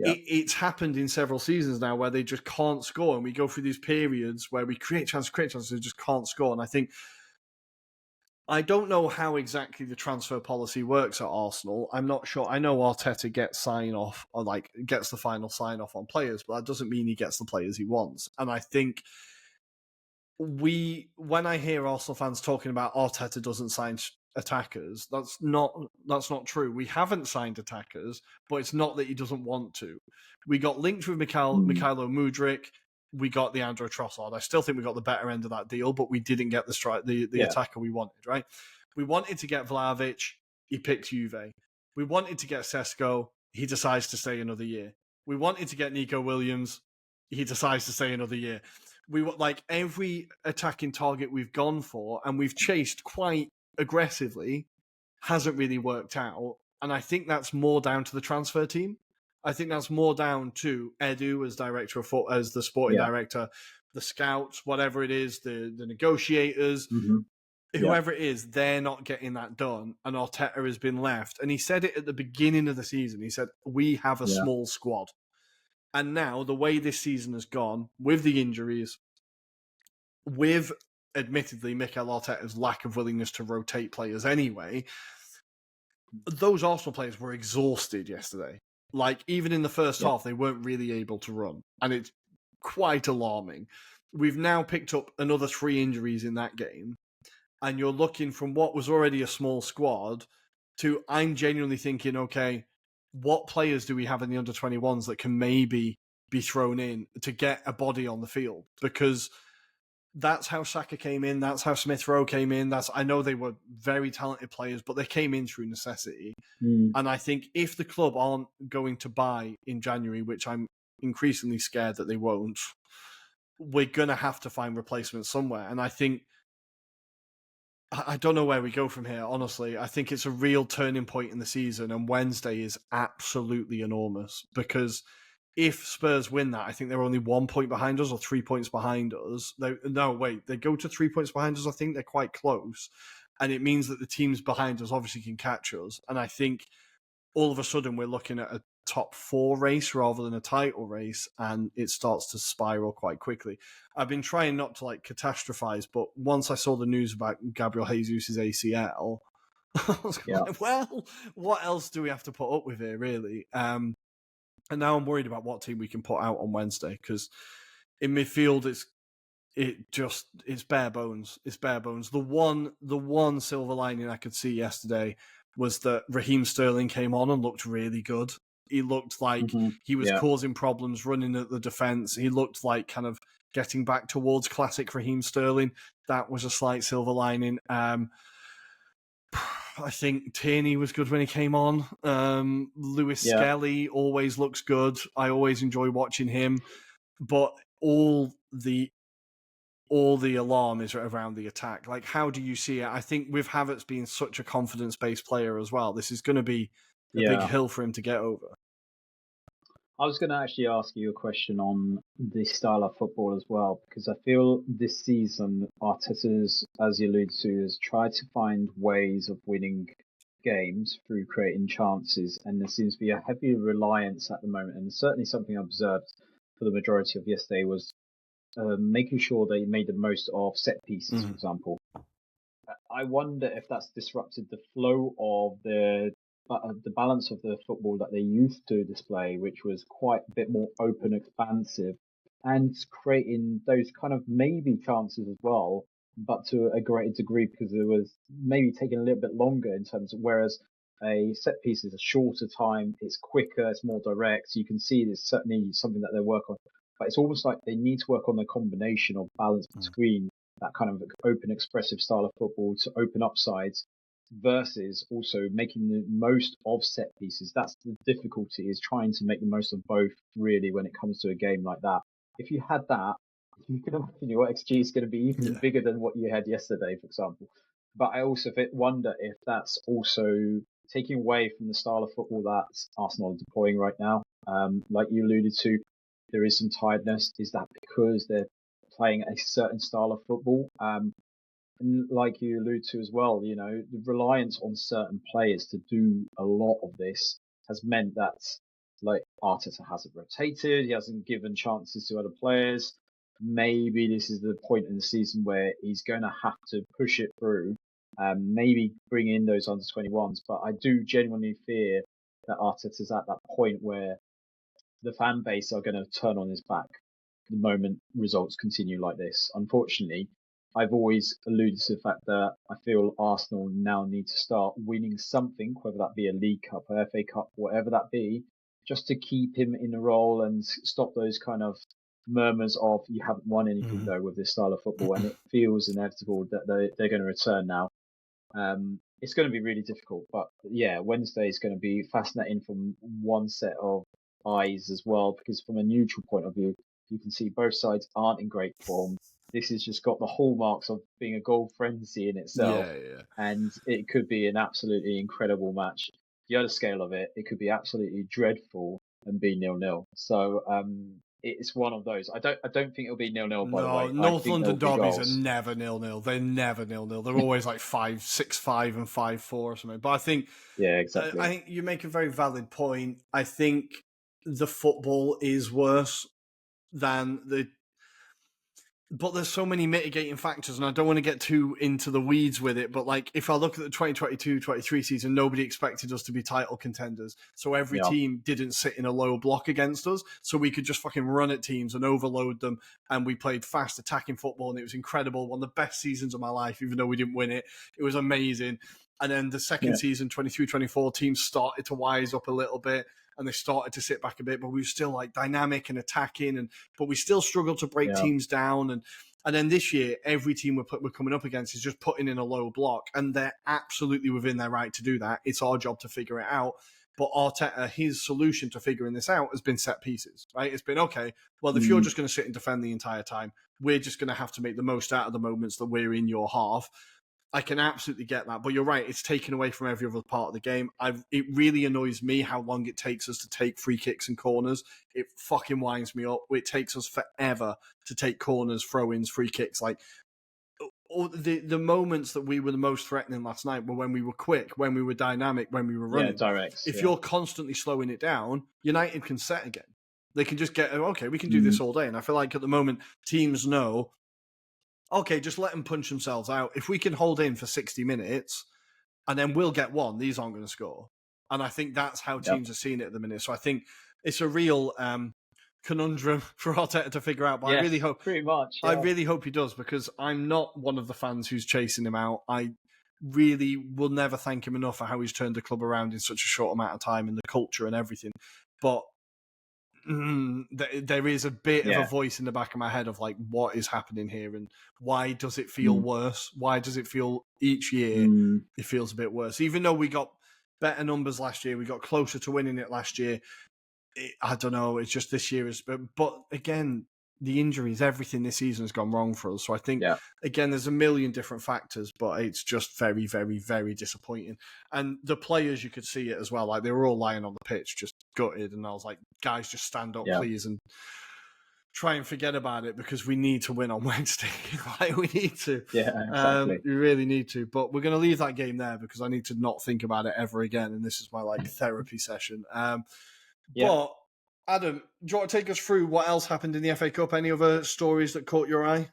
It's happened in several seasons now where they just can't score. And we go through these periods where we create chances, they just can't score. And I think, I don't know how exactly the transfer policy works at Arsenal. I'm not sure. I know Arteta gets sign-off, or gets the final sign-off on players, but that doesn't mean he gets the players he wants. And I think when I hear Arsenal fans talking about Arteta doesn't sign attackers, that's not true. We haven't signed attackers, but it's not that he doesn't want to. We got linked with Mikhailo Mudryk. We got the Andrew Trossard. I still think we got the better end of that deal, but we didn't get the attacker we wanted, right? We wanted to get Vlahovic. He picked Juve. We wanted to get Sesko. He decides to stay another year. We wanted to get Nico Williams. He decides to stay another year. We want, like, every attacking target we've gone for and we've chased quite aggressively hasn't really worked out. And I think that's more down to the transfer team. I think that's more down to Edu as the sporting director, the scouts, whatever it is, the negotiators, whoever it is, they're not getting that done. And Arteta has been left. And he said it at the beginning of the season. He said, we have a small squad. And now, the way this season has gone, with the injuries, with, admittedly, Mikel Arteta's lack of willingness to rotate players anyway, those Arsenal players were exhausted yesterday. Like, even in the first half, they weren't really able to run. And it's quite alarming. We've now picked up another 3 injuries in that game. And you're looking from what was already a small squad to, I'm genuinely thinking, okay, what players do we have in the under-21s that can maybe be thrown in to get a body on the field? Because that's how Saka came in. That's how Smith Rowe came in. I know they were very talented players, but they came in through necessity. And I think if the club aren't going to buy in January, which I'm increasingly scared that they won't, we're going to have to find replacements somewhere. And I think, I don't know where we go from here, honestly. I think it's a real turning point in the season, and Wednesday is absolutely enormous, because if Spurs win that, I think they're only 1 point behind us or 3 points behind us. They go to 3 points behind us. I think they're quite close. And it means that the teams behind us obviously can catch us. And I think all of a sudden we're looking at a top 4 race rather than a title race, and it starts to spiral quite quickly. I've been trying not to catastrophize, but once I saw the news about Gabriel Jesus' ACL, I was like, well, what else do we have to put up with here, really? And now I'm worried about what team we can put out on Wednesday, because in midfield it's bare bones. It's bare bones. The one silver lining I could see yesterday was that Raheem Sterling came on and looked really good. He looked like he was causing problems running at the defence. He looked like kind of getting back towards classic Raheem Sterling. That was a slight silver lining. I think Tierney was good when he came on. Lewis Skelly always looks good. I always enjoy watching him. But all the alarm is around the attack. Like, how do you see it? I think with Havertz being such a confidence-based player as well, this is going to be a big hill for him to get over. I was going to actually ask you a question on the style of football as well, because I feel this season Arteta's, as you alluded to, has tried to find ways of winning games through creating chances, and there seems to be a heavy reliance at the moment, and certainly something I observed for the majority of yesterday was making sure they made the most of set pieces, for example. I wonder if that's disrupted the flow of the balance of the football that they used to display, which was quite a bit more open, expansive, and creating those kind of maybe chances as well, but to a greater degree because it was maybe taking a little bit longer in terms of whereas a set piece is a shorter time, it's quicker, it's more direct. You can see it's certainly something that they work on, but it's almost like they need to work on the combination of balance between that kind of open, expressive style of football to open up sides versus also making the most of set pieces. That's the difficulty, is trying to make the most of both really when it comes to a game like that. If you had that, you can imagine your XG is going to be even Yeah. bigger than what you had yesterday, for example. But I also wonder if that's also taking away from the style of football that Arsenal are deploying right now. Like you alluded to, there is some tiredness. Is that because they're playing a certain style of football? And like you allude to as well, the reliance on certain players to do a lot of this has meant that like Arteta hasn't rotated, he hasn't given chances to other players. Maybe this is the point in the season where he's going to have to push it through, maybe bring in those under 21s. But I do genuinely fear that Arteta's at that point where the fan base are going to turn on his back the moment results continue like this. Unfortunately, I've always alluded to the fact that I feel Arsenal now need to start winning something, whether that be a League Cup, a FA Cup, whatever that be, just to keep him in the role and stop those kind of murmurs of you haven't won anything though with this style of football. And it feels inevitable that they're going to return now. It's going to be really difficult, but yeah, Wednesday is going to be fascinating from one set of eyes as well, because from a neutral point of view, you can see both sides aren't in great form. This has just got the hallmarks of being a goal frenzy in itself, Yeah, yeah. and it could be an absolutely incredible match. The other scale of it, it could be absolutely dreadful and be 0-0. So it's one of those. I don't think it'll be 0-0. By the No, way, I North think there London will be derbies are goals. never 0-0. They're never 0-0. They're always like 5-6-5 and 5-4 or something. But I think Yeah, I exactly. think you make a very valid point. I think the football is worse than the but there's so many mitigating factors, and I don't want to get too into the weeds with it, but like if I look at the 2022-23 season, nobody expected us to be title contenders. So every Yeah, team didn't sit in a low block against us. So we could just fucking run at teams and overload them. And we played fast attacking football, and it was incredible. One of the best seasons of my life, even though we didn't win it. It was amazing. And then the second yeah, season, 23-24, teams started to wise up a little bit and they started to sit back a bit, but we were still like dynamic and attacking, but we still struggled to break yeah. teams down. And then this year, every team we're coming up against is just putting in a low block, and they're absolutely within their right to do that. It's our job to figure it out. But Arteta, his solution to figuring this out has been set pieces, right? It's been, okay, well, if you're Mm, just going to sit and defend the entire time, we're just going to have to make the most out of the moments that we're in your half. I can absolutely get that, but you're right. It's taken away from every other part of the game. It really annoys me how long it takes us to take free kicks and corners. It fucking winds me up. It takes us forever to take corners, throw-ins, free kicks. Like the moments that we were the most threatening last night were when we were quick, when we were dynamic, when we were yeah, running. direct. If Yeah. you're constantly slowing it down, United can set again. They can just get, okay, we can do Mm, this all day. And I feel like at the moment, teams know, okay, just let them punch themselves out. If we can hold in for 60 minutes and then we'll get one, these aren't going to score. And I think that's how yep. teams are seeing it at the minute. So I think it's a real conundrum for Arteta to figure out. But Yeah, pretty much. I Yeah. really hope he does, because I'm not one of the fans who's chasing him out. I really will never thank him enough for how he's turned the club around in such a short amount of time and the culture and everything. But there is a bit of a Yeah. voice in the back of my head of like, what is happening here, and why does it feel Mm, worse? Why does it feel each year mm, it feels a bit worse? Even though we got better numbers last year, we got closer to winning it last year. I don't know. It's just this year is, but again, the injuries, everything this season has gone wrong for us. So I think, Yeah. again, there's a million different factors, but it's just very, very, very disappointing. And the players, you could see it as well. Like, they were all lying on the pitch, just gutted. And I was like, guys, just stand up, please, and try and forget about it, because we need to win on Wednesday. Like, we need to. Yeah, exactly. We really need to. But we're going to leave that game there, because I need to not think about it ever again. And this is my therapy session. But Adam, do you want to take us through what else happened in the FA Cup? Any other stories that caught your eye?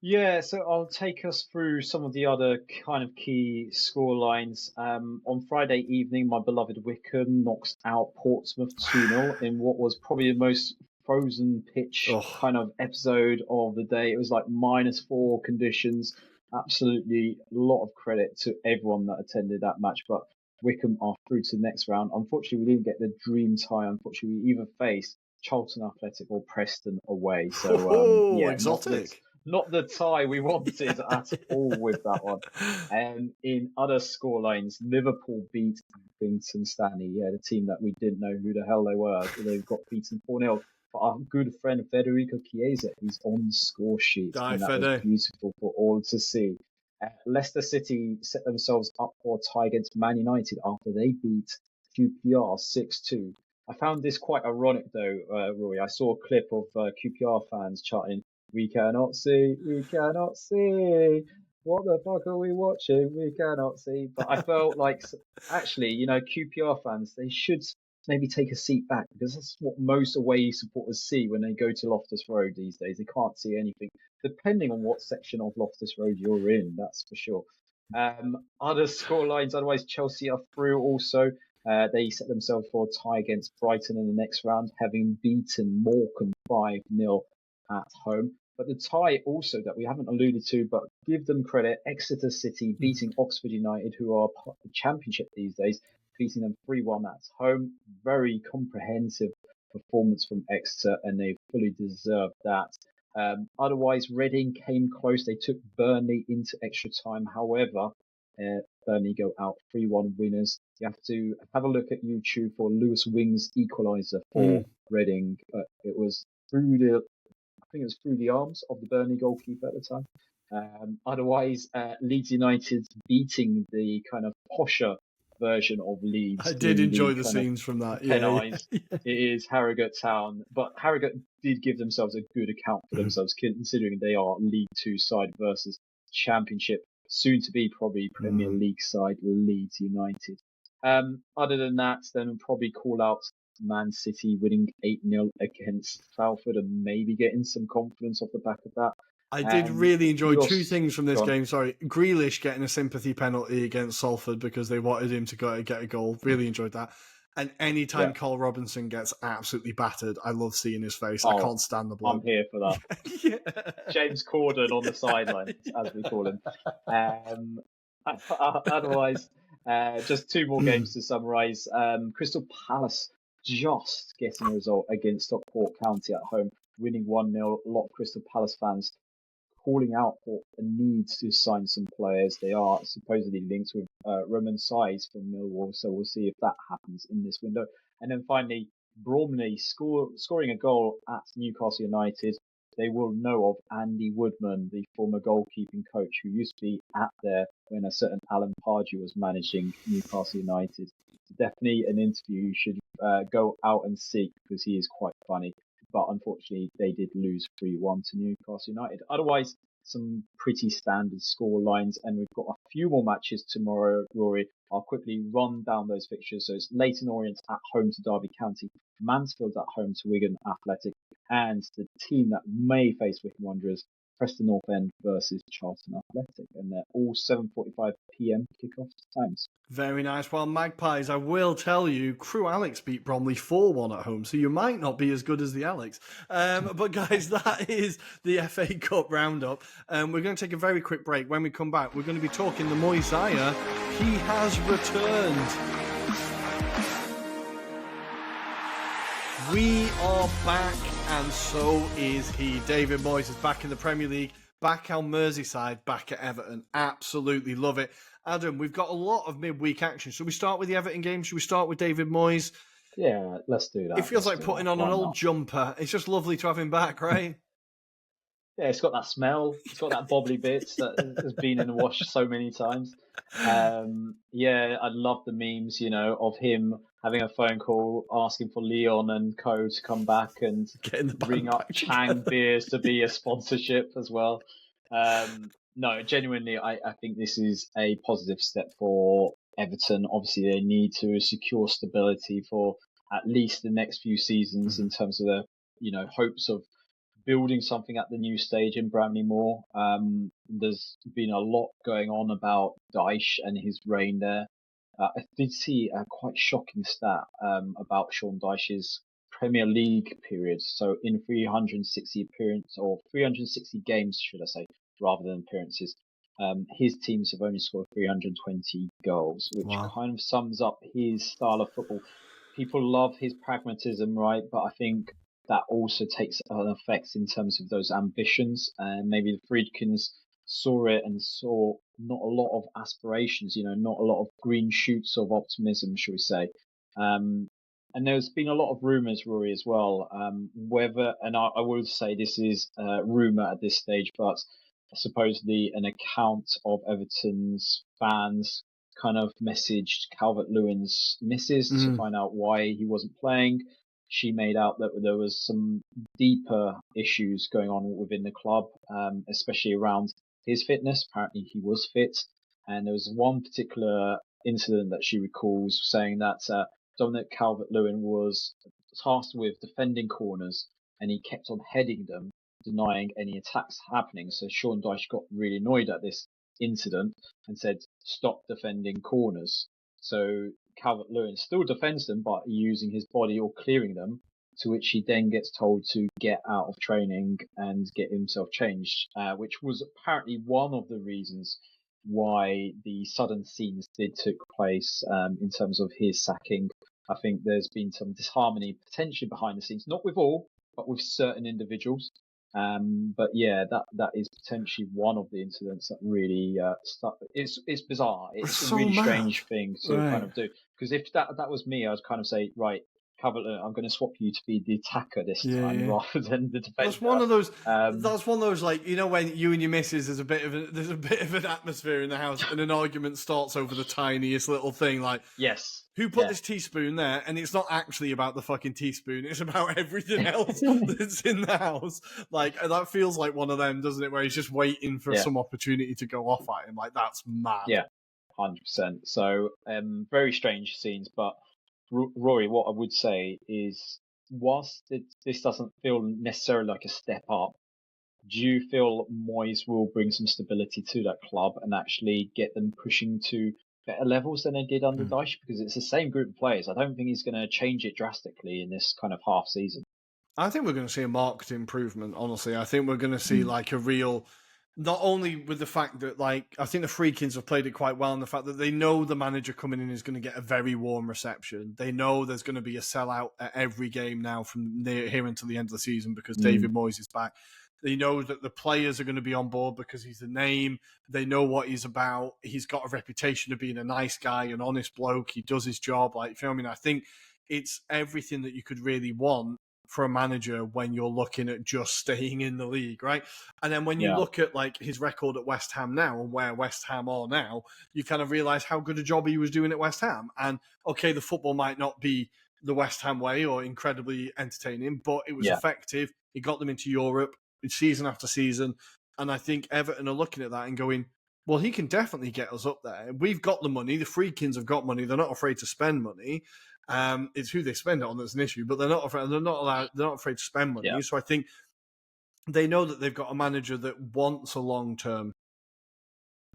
Yeah, so I'll take us through some of the other kind of key score lines. On Friday evening, my beloved Wickham knocks out Portsmouth 2-0 in what was probably the most frozen pitch kind of episode of the day. It was like -4 conditions. Absolutely a lot of credit to everyone that attended that match. But Wickham are through to the next round. Unfortunately, we didn't get the dream tie. Unfortunately, we either faced Charlton Athletic or Preston away. So, exotic. Not the tie we wanted at all with that one. In other scorelines, Liverpool beat Accrington Stanley. Yeah, the team that we didn't know who the hell they were. They got beaten 4-0. But our good friend Federico Chiesa is on the score sheet. And that was beautiful for all to see. Leicester City set themselves up for a tie against Man United after they beat QPR 6-2. I found this quite ironic though, Rory. I saw a clip of QPR fans chanting, "We cannot see, we cannot see. What the fuck are we watching? We cannot see." But I felt like, actually, QPR fans, they should maybe take a seat back, because that's what most away supporters see when they go to Loftus Road these days. They can't see anything, depending on what section of Loftus Road you're in, that's for sure. Other scorelines, otherwise, Chelsea are through also. They set themselves for a tie against Brighton in the next round, having beaten Morecambe 5-0 at home. But the tie also that we haven't alluded to, but give them credit, Exeter City beating Oxford United, who are part of the Championship these days, beating them 3-1 at home. Very comprehensive performance from Exeter, and they fully deserved that. Otherwise, Reading came close. They took Burnley into extra time. However, Burnley go out 3-1 winners. You have to have a look at YouTube for Lewis Wing's equaliser for Reading. It was through the arms of the Burnley goalkeeper at the time. Otherwise, Leeds United beating the kind of posher version of Leeds. I did enjoy the scenes from that. Penalties. Yeah. It is Harrogate Town, but Harrogate did give themselves a good account for themselves, considering they are League Two side versus Championship, soon to be probably Premier League side Leeds United. Other than that, then we'll probably call out Man City winning 8-0 against Salford and maybe getting some confidence off the back of that. I did really enjoy two things from this game. Sorry, Grealish getting a sympathy penalty against Salford because they wanted him to go get a goal. Really enjoyed that. And anytime Cole Robinson gets absolutely battered, I love seeing his face. I can't stand the bloke. I'm here for that. James Corden on the sideline, as we call him. Otherwise, just two more games to summarise. Crystal Palace just getting a result against Stockport County at home, winning 1-0. A lot of Crystal Palace fans calling out for a need to sign some players. They are supposedly linked with Roman Size from Millwall, so we'll see if that happens in this window. And then finally, Bromley scoring a goal at Newcastle United. They will know of Andy Woodman, the former goalkeeping coach who used to be at there when a certain Alan Pardew was managing Newcastle United. Definitely an interview you should go out and seek, because he is quite funny. But unfortunately, they did lose 3-1 to Newcastle United. Otherwise, some pretty standard score lines, and we've got a few more matches tomorrow, Rory. I'll quickly run down those fixtures. So it's Leyton Orient at home to Derby County, Mansfield at home to Wigan Athletic, and the team that may face Wycombe Wanderers, Preston North End versus Charlton Athletic, and they're all 7:45 p.m. kickoff times. Very nice. Well, Magpies, I will tell you, Crew Alex beat Bromley 4-1 at home, so you might not be as good as the Alex. But guys, that is the FA Cup roundup. We're going to take a very quick break. When we come back, we're going to be talking the Moisaya. He has returned. We are back, and so is he. David Moyes is back in the Premier League, back on Merseyside, back at Everton. Absolutely love it. Adam, we've got a lot of midweek action. Should we start with the Everton game? Should we start with David Moyes? Yeah, let's do It that. feels Let's like do that. putting on an Why old not? jumper. It's just lovely to have him back, right? Yeah, it's got that smell. It's got that bobbly bits that has been in the wash so many times. Yeah, I love the memes, of him having a phone call asking for Leon and Co to come back and Getting the ring band up back Chang together. beers to be a sponsorship as well. No, genuinely, I think this is a positive step for Everton. Obviously, they need to secure stability for at least the next few seasons in terms of their, hopes of building something at the new stage in Bramley-Moore. There's been a lot going on about Dyche and his reign there. I did see a quite shocking stat about Sean Dyche's Premier League period. So in 360 appearances, or 360 games, should I say, rather than appearances, his teams have only scored 320 goals, which Wow. kind of sums up his style of football. People love his pragmatism, right? But I think that also takes an effect in terms of those ambitions. And maybe the Friedkins saw it and saw not a lot of aspirations, not a lot of green shoots of optimism, shall we say. Um, and there's been a lot of rumours, Rory, as well. Whether, and I would say this is rumour at this stage, but supposedly an account of Everton's fans kind of messaged Calvert-Lewin's missus to Mm. find out why he wasn't playing. She made out that there was some deeper issues going on within the club, especially around his fitness. Apparently, he was fit, and there was one particular incident that she recalls saying that Dominic Calvert-Lewin was tasked with defending corners, and he kept on heading them, denying any attacks happening. So Sean Dyche got really annoyed at this incident and said, "Stop defending corners." So Calvert-Lewin still defends them by using his body or clearing them, to which he then gets told to get out of training and get himself changed, which was apparently one of the reasons why the sudden scenes did took place in terms of his sacking. I think there's been some disharmony potentially behind the scenes, not with all, but with certain individuals. But yeah, that is potentially one of the incidents that really stuck. It's bizarre. It's It's a so really mad. strange thing to kind Right. of do, because if that was me, I would kind of say, right, Calvert, I'm going to swap you to be the attacker this Yeah, time yeah. rather than the That's defender. one of those. Um, That's one of those, like, when you and your missus, there's a bit of an atmosphere in the house, and an argument starts over the tiniest little thing, like, yes, who put yeah, this teaspoon there? And it's not actually about the fucking teaspoon; it's about everything else that's in the house. Like, that feels like one of them, doesn't it? Where he's just waiting for yeah, some opportunity to go off at him. Like, that's mad. yeah, 100%. So very strange scenes, but Rory, what I would say is, whilst this doesn't feel necessarily like a step up, do you feel Moyes will bring some stability to that club and actually get them pushing to better levels than they did under Mm. Dyche? Because it's the same group of players. I don't think he's going to change it drastically in this kind of half season. I think we're going to see a marked improvement, honestly. I think we're going to see Mm. like a real, not only with the fact that, like, I think the Freakins have played it quite well, and the fact that they know the manager coming in is going to get a very warm reception. They know there's going to be a sellout at every game now from here until the end of the season because Mm. David Moyes is back. They know that the players are going to be on board because he's the name. They know what he's about. He's got a reputation of being a nice guy, an honest bloke. He does his job. Like, you know what I mean? I think it's everything that you could really want for a manager when you're looking at just staying in the league, right? And then when you Yeah, look at like his record at West Ham now and where West Ham are now, you kind of realize how good a job he was doing at West Ham. And okay, the football might not be the West Ham way or incredibly entertaining, but it was yeah, effective. He got them into Europe season after season. And I think Everton are looking at that and going, well, he can definitely get us up there. We've got the money. The Freakins have got money. They're not afraid to spend money. It's who they spend it on that's an issue, but they're not afraid. They're not afraid to spend yeah. money. So I think they know that they've got a manager that wants a long term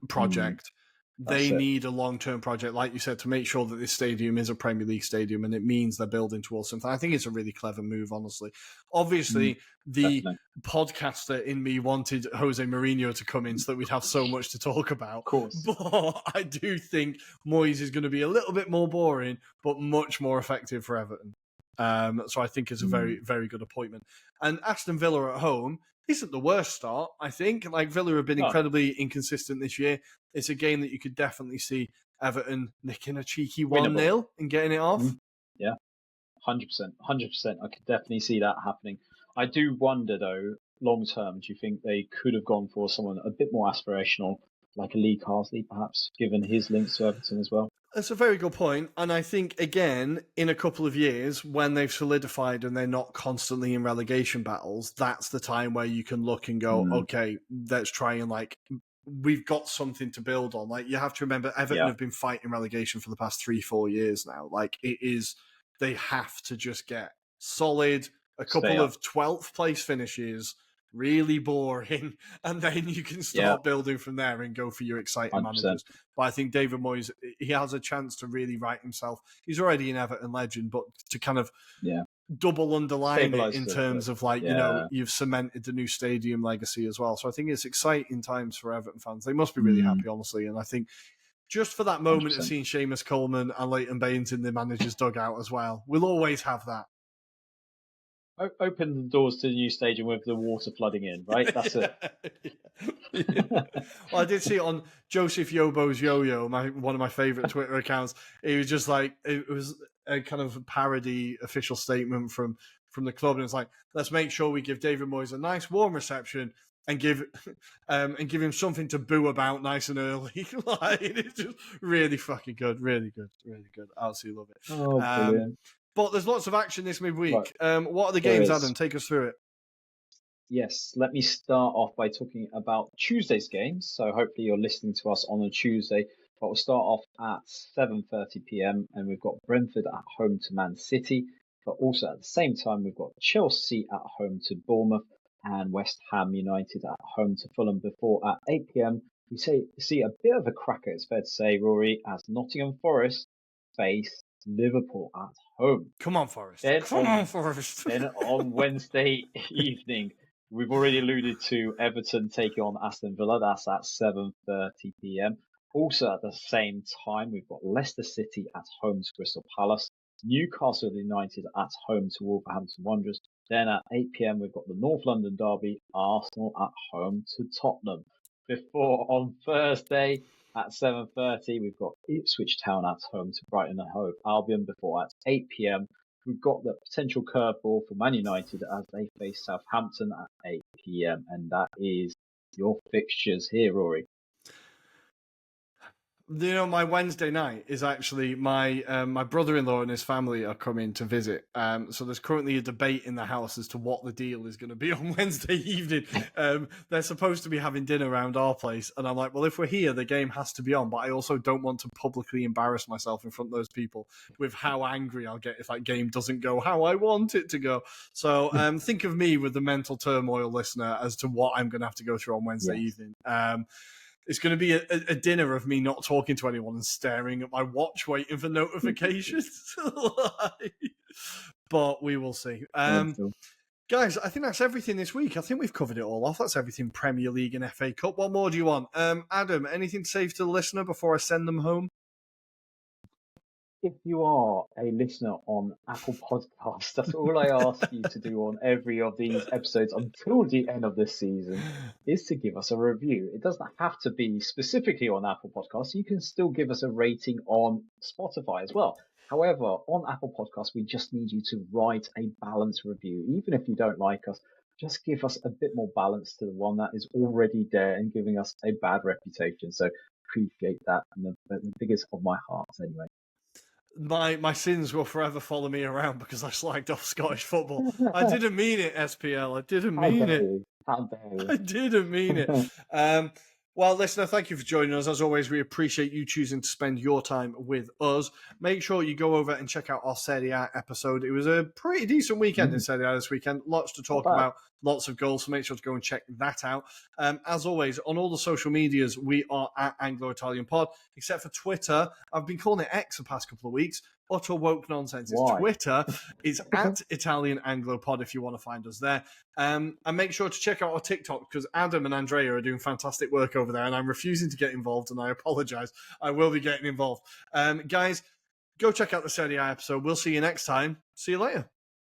Mm. project. That's They it. need a long term project, like you said, to make sure that this stadium is a Premier League stadium, and it means they're building towards something. I think it's a really clever move, honestly. Mm. Obviously, the Definitely. podcaster in me wanted Jose Mourinho to come in so that we'd have so much to talk about. Of course. But I do think Moyes is going to be a little bit more boring, but much more effective for Everton. So I think it's a very, Mm. very good appointment. And Aston Villa at home isn't the worst start, I think. Like, Villa have been No. incredibly inconsistent this year. It's a game that you could definitely see Everton nicking a cheeky Winnable. 1-0 and getting it off. Mm. Yeah. 100%. 100%. I could definitely see that happening. I do wonder, though, long term, do you think they could have gone for someone a bit more aspirational, like a Lee Carsley, perhaps, given his links to Everton as well? That's a very good point. And I think, again, in a couple of years, when they've solidified and they're not constantly in relegation battles, that's the time where you can look and go, okay, let's try and we've got something to build on. Like, you have to remember, Everton have been fighting relegation for the past 3-4 years now. Like, they have to just get solid, a couple of 12th place finishes, really boring, and then you can start building from there and go for your exciting 100%. managers. But I think David Moyes, he has a chance to really right himself. He's already an Everton legend, but to kind of double underline it in terms of you've cemented the new stadium legacy as well. So I think it's exciting times for Everton fans. They must be really happy, honestly. And I think just for that moment 100%. Of seeing Seamus Coleman and Leighton Baines in the manager's dugout as well, we'll always have that. Open the doors to the new stadium with the water flooding in, right? That's it. Well, I did see it on Joseph Yobo's Yo-Yo, one of my favourite Twitter accounts. It was just it was a kind of parody official statement from the club, and it's like, let's make sure we give David Moyes a nice warm reception and give him something to boo about nice and early. It's just really fucking good, really good, really good. I absolutely love it. Oh, brilliant. But there's lots of action this midweek. Right. What are the games, Adam? Take us through it. Yes, let me start off by talking about Tuesday's games. So hopefully you're listening to us on a Tuesday. But we'll start off at 7:30 p.m. and we've got Brentford at home to Man City. But also at the same time, we've got Chelsea at home to Bournemouth and West Ham United at home to Fulham. Before at 8 p.m, we see a bit of a cracker, it's fair to say, Rory, as Nottingham Forest face Liverpool at home. Come on, Forest. Forest. Then on Wednesday evening, we've already alluded to Everton taking on Aston Villa. That's at 7:30 p.m. Also at the same time, we've got Leicester City at home to Crystal Palace, Newcastle United at home to Wolverhampton Wanderers. Then at 8 p.m, we've got the North London derby, Arsenal at home to Tottenham. Before on Thursday at 7:30, we've got Ipswich Town at home to Brighton and Hove Albion. Before at 8 p.m, we've got the potential curveball for Man United as they face Southampton at 8 p.m. And that is your fixtures here, Rory. You know, my Wednesday night is actually my brother-in-law and his family are coming to visit. So there's currently a debate in the house as to what the deal is going to be on Wednesday evening. They're supposed to be having dinner around our place, and I'm like, well, if we're here, the game has to be on. But I also don't want to publicly embarrass myself in front of those people with how angry I'll get if that game doesn't go how I want it to go. So think of me with the mental turmoil, listener, as to what I'm going to have to go through on Wednesday evening. It's going to be a dinner of me not talking to anyone and staring at my watch, waiting for notifications. But we will see. Guys, I think that's everything this week. I think we've covered it all off. That's everything Premier League and FA Cup. What more do you want? Adam, anything to say to the listener before I send them home? If you are a listener on Apple Podcasts, that's all I ask you to do on every of these episodes until the end of this season, is to give us a review. It doesn't have to be specifically on Apple Podcasts. You can still give us a rating on Spotify as well. However, on Apple Podcasts, we just need you to write a balanced review. Even if you don't like us, just give us a bit more balance to the one that is already there and giving us a bad reputation. So appreciate that from the biggest of my hearts anyway. My sins will forever follow me around because I slagged off Scottish football. I didn't mean it, SPL. I didn't mean it. How dare you? I didn't mean it. Well, listener, thank you for joining us. As always, we appreciate you choosing to spend your time with us. Make sure you go over and check out our Serie A episode. It was a pretty decent weekend in Serie A this weekend. Lots to talk about, lots of goals, so make sure to go and check that out. As always, on all the social medias, we are at Anglo-Italian Pod, except for Twitter. I've been calling it X the past couple of weeks. Utter woke nonsense. It's Twitter. It's at Italian Anglo Pod if you want to find us there. And make sure to check out our TikTok because Adam and Andrea are doing fantastic work over there and I'm refusing to get involved and I apologize. I will be getting involved. Guys, go check out the Serie A episode. We'll see you next time. See you later.